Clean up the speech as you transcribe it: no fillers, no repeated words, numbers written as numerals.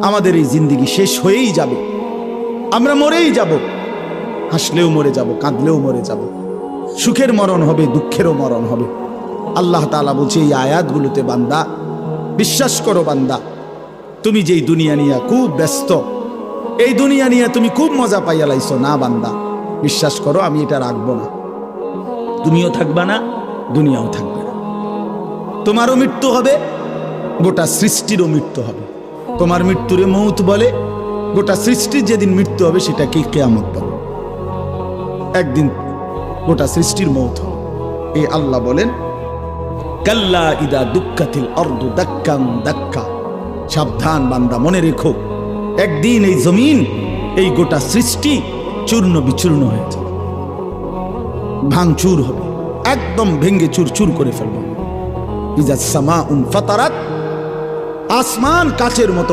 আমাদের এই জিন্দেগি শেষ হয়েই যাবে, আমরা মরেই যাব, হাসলেও মরে যাব, কাঁদলেও মরে যাব, সুখের মরণ হবে, দুঃখেরও মরণ হবে। আল্লাহ তাআলা বলছে এই আয়াতগুলোতে, বান্দা বিশ্বাস করো, বান্দা তুমি যেই দুনিয়া নিয়ে খুব ব্যস্ত, এই দুনিয়া নিয়ে তুমি খুব মজা পাইয়া লাইছো, না বান্দা বিশ্বাস করো আমি এটা রাখবো না। তুমিও থাকবা না, দুনিয়াও থাকবে না। তোমারও মৃত্যু হবে, গোটা সৃষ্টিরও মৃত্যু হবে। তোমার মৃত্যুরে মৌত বলে, গোটা সৃষ্টির যেদিন মৃত্যু হবে সেটাকে কিয়ামত বলে। একদিন গোটা সৃষ্টির মৌত হবে। এই আল্লাহ বলেন, কাল্লা ইদা দুক্কাতিল আরদু দাক্কান দাক্কা, সাবধান বান্দা, মনে রেখো একদিন এই জমিন, এই গোটা সৃষ্টি চূর্ণ বিচূর্ণ হয়ে যাবে, ভাঙচুর হবে, একদম ভেঙ্গে চুরচুর করে ফেলবে। ইজা সামাউন ফাতারাত, আসমান কাচের মতো